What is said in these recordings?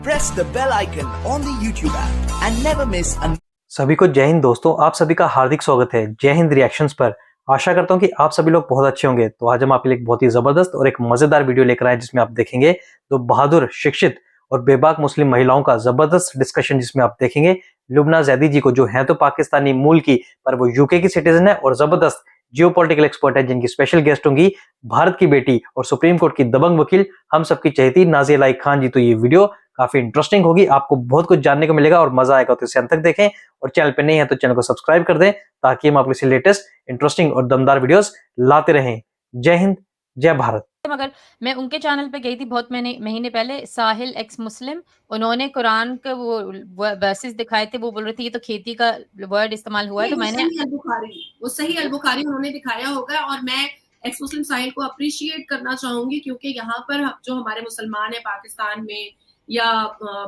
press the bell icon on the YouTube app and never miss a... सभी को जय हिंद दोस्तों, आप सभी का हार्दिक स्वागत है जय हिंद रिएक्शंस पर। आशा करता हूं कि आप सभी लोग बहुत अच्छे होंगे। तो आज हम आपके लिए एक बहुत ही जबरदस्त और एक मजेदार वीडियो लेकर आए जिसमें आप देखेंगे दो बहादुर, शिक्षित और बेबाक मुस्लिम महिलाओं का जबरदस्त डिस्कशन, जिसमें आप देखेंगे लुबना जैदी जी को, जो है तो पाकिस्तानी मूल की पर वो यूके की सिटीजन है और जबरदस्त जियोपॉलिटिकल एक्सपर्ट है, जिनकी स्पेशल गेस्ट होंगी भारत की बेटी और सुप्रीम कोर्ट की दबंग वकील, हम सबकी चहेती नाज़िया लाइक खान जी। तो ये वीडियो काफी इंटरेस्टिंग होगी, आपको बहुत कुछ जानने को मिलेगा और मजा आएगा। तो इसे अंत तक देखें और चैनल पे नहीं है तो चैनल को सब्सक्राइब कर दें ताकि हम आपके लिए लेटेस्ट इंटरेस्टिंग और दमदार वीडियोस लाते रहें। जय हिंद, जय भारत। मगर मैं उनके चैनल पे गई थी बहुत महीने पहले, साहिल एक्स मुस्लिम, उन्होंने कुरान के वो वर्सेस दिखाए थे। वो बोल रहे थे ये तो खेती का वर्ड इस्तेमाल हुआ है। तो मैंने वो सही अल बुखारी उन्होंने दिखाया होगा और मैं एक्स मुस्लिम साहिल को अप्रिशिएट करना चाहूंगी, क्योंकि यहाँ पर जो हमारे मुसलमान है पाकिस्तान में या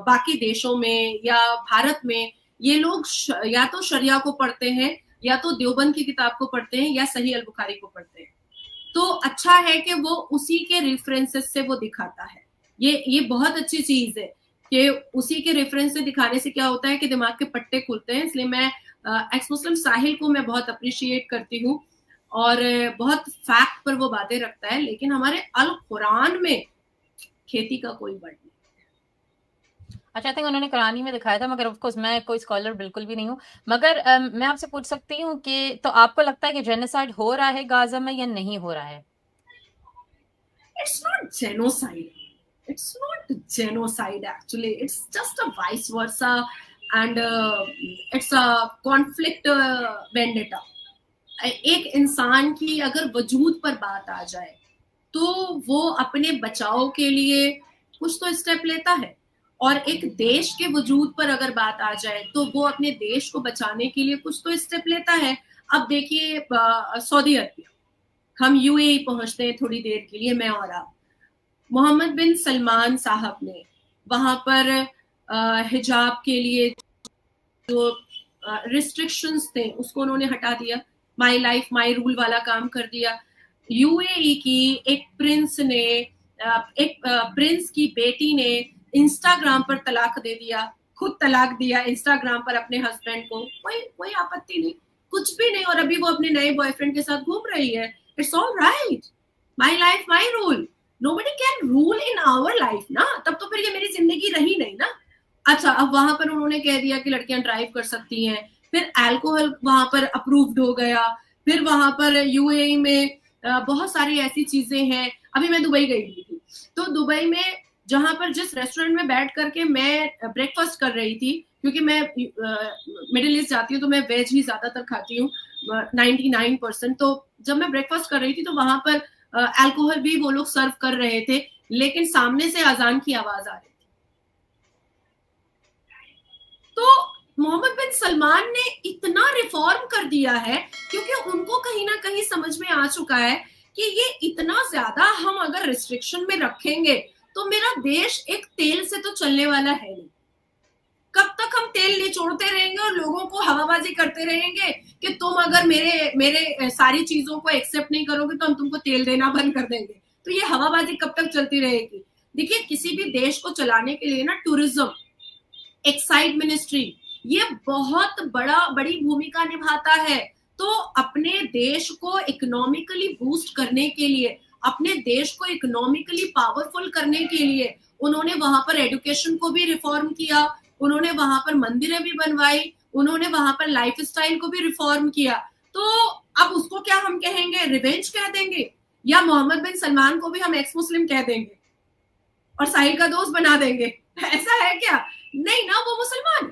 बाकी देशों में या भारत में, ये लोग या तो शरिया को पढ़ते हैं या तो देवबंद की किताब को पढ़ते हैं या सही अल बुखारी को पढ़ते हैं। तो अच्छा है कि वो उसी के रेफरेंसेस से वो दिखाता है। ये बहुत अच्छी चीज है कि उसी के रेफरेंस से दिखाने से क्या होता है कि दिमाग के पट्टे खुलते हैं। इसलिए मैं एक्स मुस्लिम साहिल को मैं बहुत अप्रिशिएट करती हूँ और बहुत फैक्ट पर वो बातें रखता है। लेकिन हमारे अल कुरान में खेती का कोई वर्ड नहीं। अच्छा, आई थिंक उन्होंने कुरानी में दिखाया था, मगर ऑफ कोर्स मैं कोई स्कॉलर बिल्कुल भी नहीं हूँ। मगर मैं आपसे पूछ सकती हूँ कि तो आपको लगता है कि जेनोसाइड हो रहा है गाजा में या नहीं हो रहा है? It's not genocide. It's not genocide actually. It's just a vice versa and it's a conflict vendetta. एक इंसान की अगर वजूद पर बात आ जाए तो वो अपने बचाव के लिए कुछ तो स्टेप लेता है, और एक देश के वजूद पर अगर बात आ जाए तो वो अपने देश को बचाने के लिए कुछ तो स्टेप लेता है। अब देखिए सऊदी अरबिया, हम यूएई पहुंचते हैं थोड़ी देर के लिए, मैं और आप। मोहम्मद बिन सलमान साहब ने वहां पर हिजाब के लिए जो रिस्ट्रिक्शंस थे उसको उन्होंने हटा दिया, माई लाइफ माई रूल वाला काम कर दिया। यूएई की एक प्रिंस ने, एक प्रिंस की बेटी ने इंस्टाग्राम पर तलाक दे दिया, खुद तलाक दिया इंस्टाग्राम पर अपने हस्बैंड को। कोई आपत्ति नहीं, कुछ भी नहीं, और अभी वो अपने नए बॉयफ्रेंड के साथ घूम रही है। It's all right, my life my rule, nobody can rule in our life ना। तब तो फिर ये मेरी जिंदगी रही नहीं ना। अच्छा, अब वहां पर उन्होंने कह दिया कि लड़कियां ड्राइव कर सकती हैं, फिर अल्कोहल वहां पर अप्रूव्ड हो गया, फिर वहां पर यूएई में बहुत सारी ऐसी चीजें हैं। अभी मैं दुबई गई थी, तो दुबई में जहां पर जिस रेस्टोरेंट में बैठ करके मैं ब्रेकफास्ट कर रही थी, क्योंकि मैं मिडिल ईस्ट जाती हूँ तो मैं वेज ही ज्यादातर खाती हूँ 99%। तो जब मैं ब्रेकफास्ट कर रही थी तो वहां पर अल्कोहल भी वो लोग सर्व कर रहे थे, लेकिन सामने से अजान की आवाज आ रही थी। तो मोहम्मद बिन सलमान ने इतना रिफॉर्म कर दिया है क्योंकि उनको कहीं ना कहीं समझ में आ चुका है कि ये इतना ज्यादा हम अगर रिस्ट्रिक्शन में रखेंगे तो मेरा देश एक तेल से तो चलने वाला है नहीं। कब तक हम तेल निचोड़ते रहेंगे और लोगों को हवाबाजी करते रहेंगे कि तुम अगर मेरे सारी चीजों को एक्सेप्ट नहीं करोगे तो हम तुमको तेल देना बंद कर देंगे। तो ये हवाबाजी कब तक चलती रहेगी? देखिए, किसी भी देश को चलाने के लिए ना टूरिज्म, एक्साइज मिनिस्ट्री, ये बहुत बड़ी भूमिका निभाता है। तो अपने देश को इकोनॉमिकली बूस्ट करने के लिए, अपने देश को इकोनॉमिकली पावरफुल करने के लिए उन्होंने वहां पर एजुकेशन को भी रिफॉर्म किया, उन्होंने वहां पर मंदिरें भी बनवाई, उन्होंने वहां पर लाइफस्टाइल को भी रिफॉर्म किया। तो अब उसको क्या हम कहेंगे, रिवेंज कह देंगे, या मोहम्मद बिन सलमान को भी हम एक्स मुस्लिम कह देंगे और साहिल का दोस्त बना देंगे? ऐसा है क्या? नहीं ना, वो मुसलमान।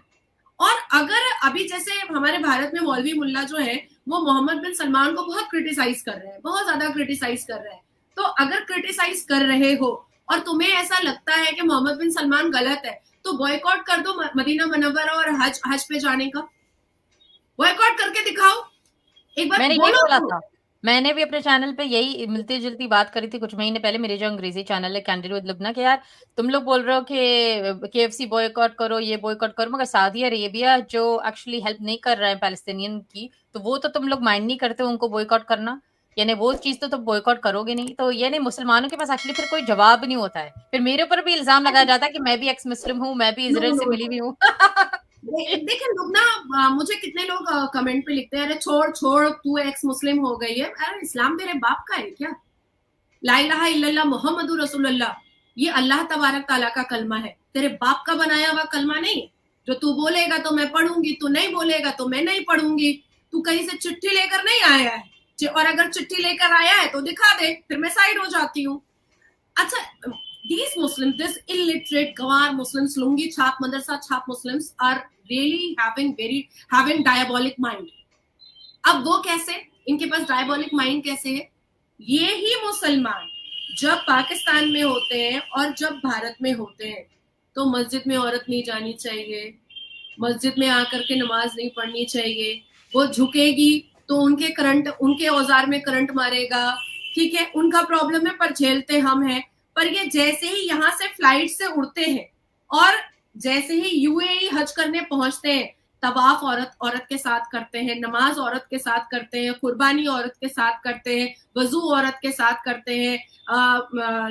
और अगर अभी जैसे हमारे भारत में मौलवी मुल्ला जो है वो मोहम्मद बिन सलमान को बहुत क्रिटिसाइज कर रहे हैं, बहुत ज्यादा क्रिटिसाइज कर रहे हैं। तो अगर क्रिटिसाइज कर रहे हो और तुम्हें ऐसा लगता है कि मोहम्मद बिन सलमान गलत है, तो बॉयकॉट कर दो मदीना मुनव्वरा और हज पे जाने का। बॉयकॉट करके दिखाओ एक बार। मैंने ये बोला था, मैंने भी अपने चैनल पे यही मिलती जुलती बात करी थी कुछ महीने पहले। मेरे जो अंग्रेजी चैनल है कैंडिड विद लुबना, के यार तुम लोग बोल रहे हो कि केएफसी बॉयकॉट करो, ये बॉयकॉट करो, मगर सऊदी अरेबिया जो एक्चुअली हेल्प नहीं कर रहा है पैलेस्टीनियन की, तो वो तो तुम लोग माइंड नहीं करते उनको बॉयकॉट करना। यानी वो चीज तो बॉयकॉट करोगे नहीं, तो यानी मुसलमानों के पास एक्चुअली फिर कोई जवाब नहीं होता है, फिर मेरे ऊपर भी इल्जाम लगाया जाता है कि मैं भी एक्स मुस्लिम हूँ, मैं भी नो इजराइल से नो मिली हुई हूँ। देखिए लुबना, मुझे कितने लोग कमेंट पे लिखते हैं, अरे छोड़ छोड़ तू एक्स मुस्लिम हो गई है। अरे इस्लाम तेरे बाप का है क्या? ला इलाहा इल्लल्लाह मुहम्मदुर रसूलुल्लाह, ये अल्लाह तबारक ताला का कलमा है, तेरे बाप का बनाया हुआ कलमा नहीं। जो तू बोलेगा तो मैं पढ़ूंगी, तू नहीं बोलेगा तो मैं नहीं पढ़ूंगी। तू कहीं से चिट्ठी लेकर नहीं आया है, और अगर चिट्ठी लेकर आया है तो दिखा दे, फिर मैं साइड हो जाती हूँ। अच्छा, these Muslims, this illiterate Ganwar Muslims, lungi छाप मदरसा छाप Muslims are really having diabolic mind. अब वो कैसे, इनके पास डायबोलिक माइंड कैसे है? ये ही मुसलमान जब पाकिस्तान में होते हैं और जब भारत में होते हैं तो मस्जिद में औरत नहीं जानी चाहिए, मस्जिद में आकर के नमाज नहीं पढ़नी चाहिए, वो झुकेगी तो उनके औजार में करंट मारेगा, ठीक है, उनका प्रॉब्लम है पर झेलते हम हैं। पर ये जैसे ही यहाँ से फ्लाइट से उड़ते हैं और जैसे ही यूएई हज करने पहुंचते हैं, तवाफ औरत के साथ करते हैं, नमाज औरत के साथ करते हैं, कुर्बानी औरत के साथ करते हैं, वजू औरत के साथ करते हैं,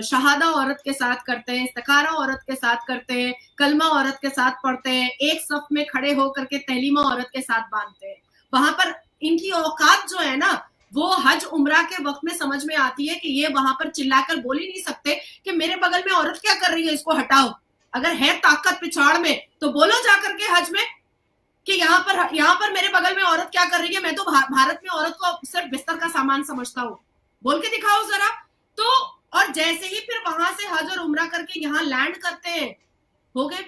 शहादा औरत के साथ करते हैं, इस्तखारा औरत के साथ करते हैं, कलमा औरत के साथ पढ़ते हैं, एक सफ में खड़े होकर के तहलीमा औरत के साथ बांधते हैं। वहां पर इनकी औकात जो है ना, वो हज उम्रा के वक्त में समझ में आती है कि ये वहां पर चिल्लाकर बोल ही नहीं सकते कि मेरे बगल में औरत क्या कर रही है, इसको हटाओ। अगर है ताकत पिछाड़ में तो बोलो जाकर के हज में कि यहाँ पर मेरे बगल में औरत क्या कर रही है, मैं तो भारत में औरत को सिर्फ बिस्तर का सामान समझता हूँ, बोल के दिखाओ जरा। तो और जैसे ही फिर वहां से हज और उम्रा करके यहाँ लैंड करते हैं, हो गए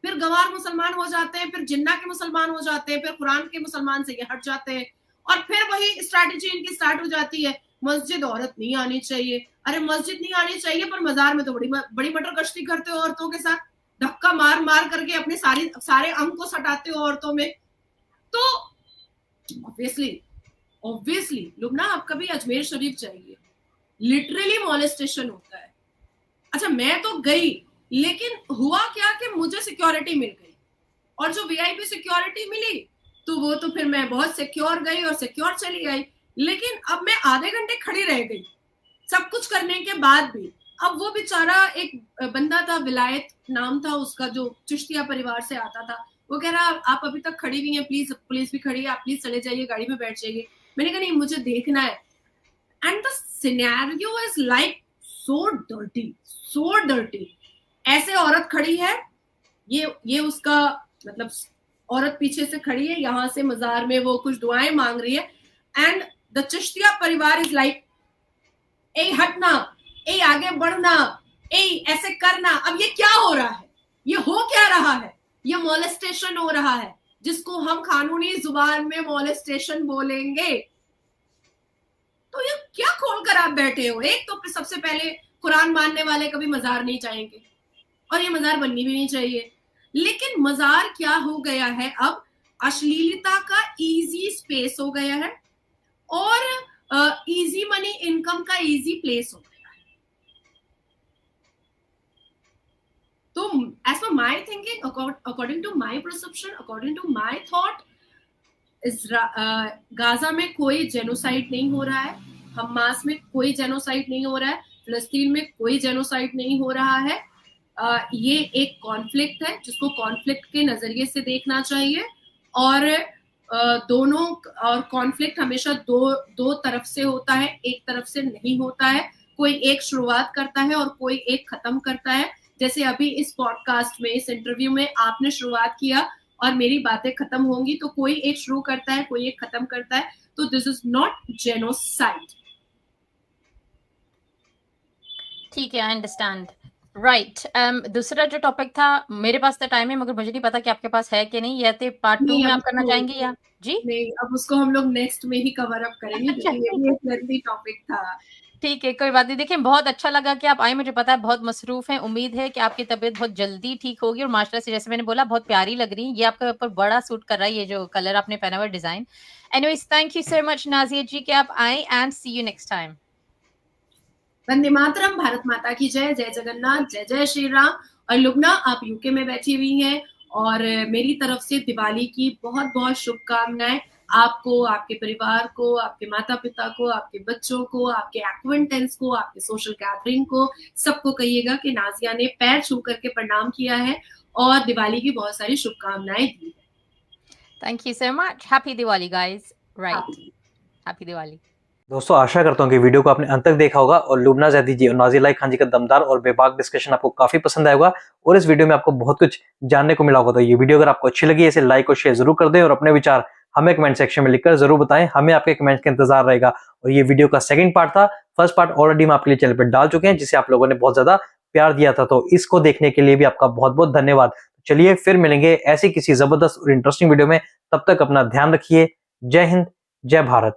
फिर गंवार मुसलमान हो जाते हैं, फिर जिन्ना के मुसलमान हो जाते हैं, फिर कुरान के मुसलमान से ये हट जाते हैं और फिर वही स्ट्रैटेजी इनकी स्टार्ट हो जाती है, मस्जिद औरत नहीं आनी चाहिए। अरे मस्जिद नहीं आनी चाहिए पर मजार में तो बड़ी मटर गश्ती करते हो औरतों के साथ, धक्का मार मार करके अपने सारे अंग को सटाते हो औरतों में। तो ऑब्वियसली लुबना, आप कभी अजमेर शरीफ जाइए, लिटरली मॉलेस्टेशन होता है। अच्छा, मैं तो गई, लेकिन हुआ क्या कि मुझे सिक्योरिटी मिल गई, और जो वीआईपी सिक्योरिटी मिली तो वो तो फिर मैं बहुत सिक्योर गई और सिक्योर चली गई। लेकिन अब मैं आधे घंटे खड़ी रह गई सब कुछ करने के बाद भी। अब वो बेचारा, एक बंदा था, विलायत नाम था उसका, जो चिश्तिया परिवार से आता था, वो कह रहा आप अभी तक खड़ी हुई हैं, प्लीज पुलिस भी खड़ी है, आप प्लीज चले जाइए, गाड़ी में बैठ जाइए। मैंने कहा नहीं, मुझे देखना है। And the scenario is like so dirty. ऐसे औरत खड़ी है, ये उसका मतलब औरत पीछे से खड़ी है, यहाँ से मजार में वो कुछ दुआएं मांग रही है, एंड द चिश्तिया परिवार इज लाइक, ए हटना, ए आगे बढ़ना, ए ऐसे करना। अब ये क्या हो रहा है, ये हो क्या रहा है? ये मॉलेस्टेशन हो रहा है, जिसको हम कानूनी जुबान में मॉलेस्टेशन बोलेंगे। तो ये क्या खोल कर आप बैठे हो? एक तो सबसे पहले कुरान मानने वाले कभी मजार नहीं चाहेंगे, और ये मजार बननी भी नहीं चाहिए। लेकिन मजार क्या हो गया है, अब अश्लीलता का इजी स्पेस हो गया है, और इजी मनी इनकम का इजी प्लेस हो गया है। तो as per my thinking, according to my perception, according to my thought, Gaza में कोई जेनोसाइड नहीं हो रहा है, हमास में कोई जेनोसाइड नहीं हो रहा है, फिलिस्तीन में कोई जेनोसाइड नहीं हो रहा है। ये एक कॉन्फ्लिक्ट है जिसको कॉन्फ्लिक्ट के नजरिए से देखना चाहिए, और दोनों, और कॉन्फ्लिक्ट हमेशा दो तरफ से होता है, एक तरफ से नहीं होता है। कोई एक शुरुआत करता है और कोई एक खत्म करता है। जैसे अभी इस पॉडकास्ट में, इस इंटरव्यू में आपने शुरुआत किया और मेरी बातें खत्म होंगी, तो कोई एक शुरू करता है, कोई एक खत्म करता है। तो दिस इज नॉट जेनोसाइड। ठीक है, आई अंडरस्टैंड, राइट। दूसरा जो टॉपिक था, मेरे पास तो टाइम है मगर मुझे नहीं पता कि आपके पास है कि नहीं, या तो पार्ट 2 में आप करना चाहेंगे या जी? नहीं, अब उसको हम लोग नेक्स्ट में ही कवर अप करेंगे, क्योंकि ये भी एक लेंथी टॉपिक था। ठीक है, कोई बात नहीं। देखिए, बहुत अच्छा लगा कि आप आए, मुझे पता है बहुत मसरूफ हैं। उम्मीद है कि आपकी तबीयत बहुत जल्दी ठीक होगी, और माशाल्लाह से जैसे मैंने बोला बहुत प्यारी लग रही है। ये आपके ऊपर बड़ा सूट कर रहा है, ये जो कलर आपने पहना हुआ design. Anyways, thank you so much Nazia ji कि आप आए, and see you next time. Vande Mataram, Bharat Mata की जय, जय जगन्नाथ, जय जय श्री राम। और लुबना, आप यूके में बैठी हुई हैं, और मेरी तरफ से दिवाली की बहुत बहुत शुभकामनाएं। आपको, आपके परिवार को, आपके माता-पिता को, आपके बच्चों को, आपके एक्विंटेंस को, आपके सोशल गैदरिंग को, सबको कहिएगा कि नाज़िया ने पैर छू करके प्रणाम किया है और दिवाली की बहुत सारी शुभकामनाएँ दी हैं। Thank you so much. Happy Diwali, guys. Right. Happy. Happy Diwali. दोस्तों आशा करता हूँ कि वीडियो को आपने अंत तक देखा होगा और लुबना ज़ैदी जी और नाज़िया खान जी का दमदार और बेबाक डिस्कशन आपको काफी पसंद आया होगा और इस वीडियो में आपको बहुत कुछ जानने को मिला होगा। तो ये वीडियो अगर आपको अच्छी लगी, इसे लाइक और शेयर जरूर कर दें और अपने विचार हमें कमेंट सेक्शन में लिखकर जरूर बताएं। हमें आपके कमेंट्स का इंतजार रहेगा। और ये वीडियो का सेकंड पार्ट था, फर्स्ट पार्ट ऑलरेडी हम आपके लिए चैनल पर डाल चुके हैं, जिसे आप लोगों ने बहुत ज्यादा प्यार दिया था। तो इसको देखने के लिए भी आपका बहुत बहुत धन्यवाद। चलिए फिर मिलेंगे ऐसी किसी जबरदस्त और इंटरेस्टिंग वीडियो में। तब तक अपना ध्यान रखिए। जय हिंद, जय भारत।